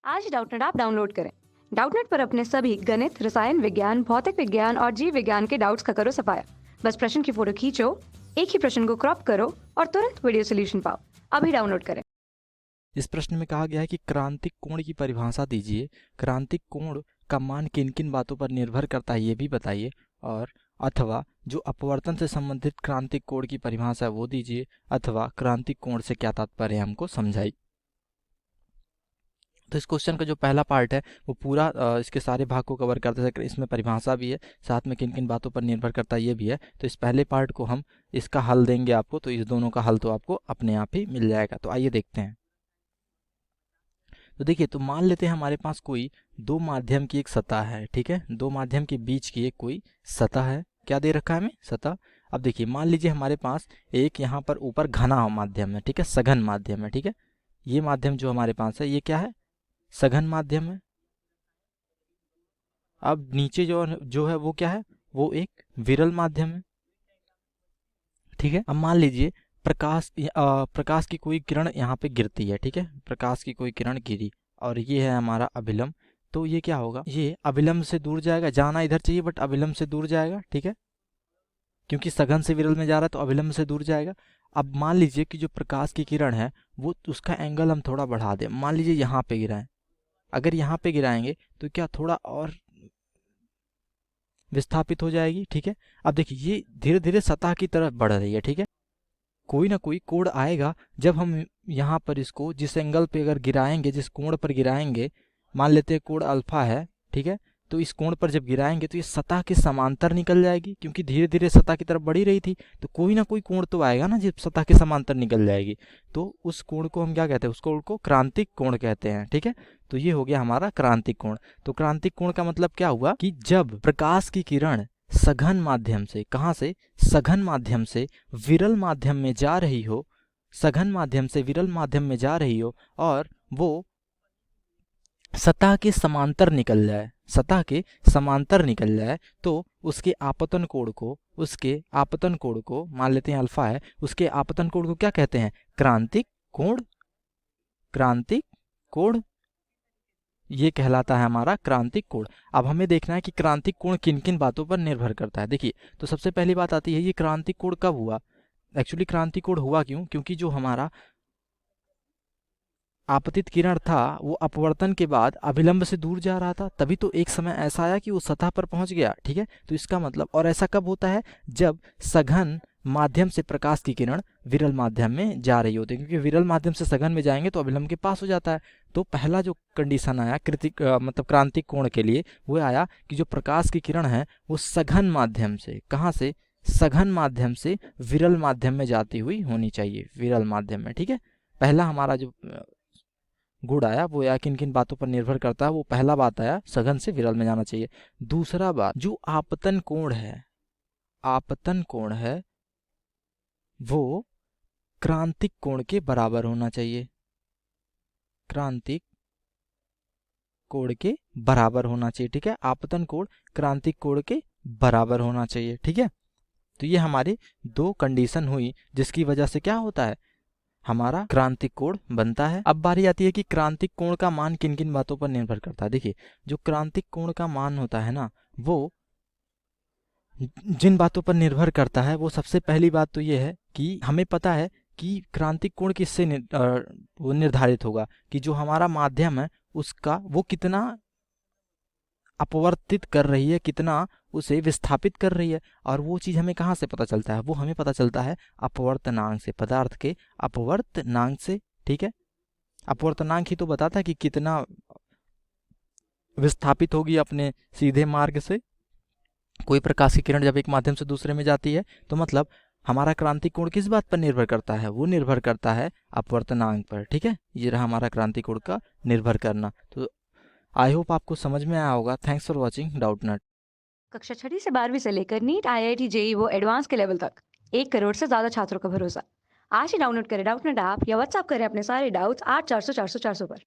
आज ही Doubtnut app download करें। Doubtnut पर अपने सभी गणित, रसायन विज्ञान, भौतिक विज्ञान और जीव विज्ञान के डाउट्स का करो सफाया। बस प्रश्न की फोटो खींचो, एक ही प्रश्न को क्रॉप करो और तुरंत वीडियो सोल्यूशन पाओ। अभी डाउनलोड करें। इस प्रश्न में कहा गया है कि क्रांतिक कोण की परिभाषा दीजिए। क्रांतिक कोण का मान किन किन बातों पर निर्भर करता है ये भी बताइए, और अथवा जो अपवर्तन से संबंधित क्रांतिक कोण की परिभाषा है वो दीजिए, अथवा क्रांतिक कोण से क्या तात्पर्य है हमको समझाइए। तो इस क्वेश्चन का जो पहला पार्ट है वो पूरा इसके सारे भाग को कवर करते हैं। इसमें परिभाषा भी है, साथ में किन किन बातों पर निर्भर करता है ये भी है। तो इस पहले पार्ट को हम इसका हल देंगे आपको, तो इस दोनों का हल तो आपको अपने आप ही मिल जाएगा। तो आइए देखते हैं। तो देखिए, तो मान लेते हैं हमारे पास कोई दो माध्यम की एक सतह है, ठीक है। दो माध्यम के बीच की एक कोई सतह है। क्या दे रखा है हमें? सतह। अब देखिए, मान लीजिए हमारे पास एक यहाँ पर ऊपर घना माध्यम है, ठीक है, सघन माध्यम है, ठीक है। ये माध्यम जो हमारे पास है ये क्या है? सघन माध्यम है। अब नीचे जो है वो क्या है? वो एक विरल माध्यम है, ठीक है। अब मान लीजिए प्रकाश की कोई किरण यहाँ पे गिरती है, ठीक है। प्रकाश की कोई किरण गिरी और ये है हमारा अभिलंब। तो ये क्या होगा? ये अभिलंब से दूर जाएगा, जाना इधर चाहिए बट अभिलंब से दूर जाएगा, ठीक है, क्योंकि सघन से विरल में जा रहा है तो अभिलंब से दूर जाएगा। अब मान लीजिए कि जो प्रकाश की किरण है वो उसका एंगल हम थोड़ा बढ़ा दें। मान लीजिए यहाँ पे गिराएं। अगर यहाँ पे गिराएंगे तो क्या थोड़ा और विस्थापित हो जाएगी, ठीक है। अब देखिए, ये धीरे धीरे सतह की तरफ बढ़ रही है, ठीक है। कोई ना कोई कोण आएगा जब हम यहाँ पर इसको जिस एंगल पे अगर गिराएंगे, जिस कोण पर गिराएंगे, मान लेते हैं कोण अल्फा है, ठीक है। तो इस कोण पर जब गिराएंगे तो ये सतह के समांतर निकल जाएगी, क्योंकि धीरे धीरे सतह की तरफ बढ़ी रही थी। तो कोई ना कोई कोण तो आएगा ना जब सतह के समांतर निकल जाएगी। तो उस कोण को हम क्या कहते हैं? उस कोण को क्रांतिक कोण कहते हैं, ठीक है। तो ये हो गया हमारा क्रांतिक कोण। तो क्रांतिक कोण का मतलब क्या हुआ कि जब प्रकाश की किरण सघन माध्यम से, कहाँ से? सघन माध्यम से विरल माध्यम में जा रही हो, सघन माध्यम से विरल माध्यम में जा रही हो और वो सतह के समांतर निकल जाए, सतह के समांतर निकल जाए, तो उसके आपतन कोण को मान लेते हैं अल्फा है, उसके आपतन कोण को क्या कहते हैं? क्रांतिक कोण। क्रांतिक कोण ये कहलाता है हमारा क्रांतिक कोण। अब हमें देखना है कि क्रांतिक कोण किन किन बातों पर निर्भर करता है। देखिए, तो सबसे पहली बात आती है ये क्रांतिक कोण कब हुआ? एक्चुअली क्रांतिक कोण हुआ क्यों? क्योंकि जो हमारा आपतित किरण था वो अपवर्तन के बाद अभिलंब से दूर जा रहा था, तभी तो एक समय ऐसा आया कि वो सतह पर पहुंच गया, ठीक है। तो इसका मतलब, और ऐसा कब होता है? जब सघन माध्यम से प्रकाश की किरण विरल माध्यम में जा रही होती है, क्योंकि विरल माध्यम से सघन में जाएंगे तो अभिलंब के पास हो जाता है। तो पहला जो कंडीशन आया मतलब क्रांतिक कोण के लिए, वो आया कि जो प्रकाश की किरण है वो सघन माध्यम से, कहाँ से? सघन माध्यम से विरल माध्यम में जाती हुई होनी चाहिए, विरल माध्यम में, ठीक है। पहला हमारा जो गुण आया वो या किन किन बातों पर निर्भर करता है, वो पहला बात आया सघन से विरल में जाना चाहिए। दूसरा बात, जो आपतन कोण है, आपतन कोण है वो क्रांतिक कोण के बराबर होना चाहिए, क्रांतिक कोण के बराबर होना चाहिए, ठीक है। आपतन कोण क्रांतिक कोण के बराबर होना चाहिए, ठीक है। तो ये हमारी दो कंडीशन हुई जिसकी वजह से क्या होता है? हमारा क्रांतिक कोण बनता है। अब बारी आती है कि क्रांतिक कोण का मान किन किन बातों पर निर्भर करता है। देखिए, जो क्रांतिक कोण का मान होता है ना, वो जिन बातों पर निर्भर करता है, वो सबसे पहली बात तो ये है कि हमें पता है कि क्रांतिक कोण किससे वो निर्धारित होगा कि जो हमारा माध्यम है उसका वो कितना अपवर्तित कर रही है, कितना उसे विस्थापित कर रही है। और वो चीज़ हमें कहाँ से पता चलता है? वो हमें पता चलता है अपवर्तनांक से, पदार्थ के अपवर्तनांक से, ठीक है। अपवर्तनांक ही तो बताता है कि कितना विस्थापित होगी अपने सीधे मार्ग से कोई प्रकाश की किरण जब एक माध्यम से दूसरे में जाती है। तो मतलब हमारा क्रांतिक कोण किस बात पर निर्भर करता है? वो निर्भर करता है अपवर्तनांक पर, ठीक है। ये रहा हमारा क्रांतिक कोण का निर्भर करना। तो आई होप आपको समझ में आया होगा। Thanks for watching Doubtnut. कक्षा 6 से 12वीं से लेकर नीट, IIT, JEE वो एडवांस के लेवल तक 1 करोड़ से ज्यादा छात्रों का भरोसा। आज ही डाउनलोड करें डाउटनेट ऐप या व्हाट्सएप करें अपने सारे डाउट्स 8400 400 400 पर।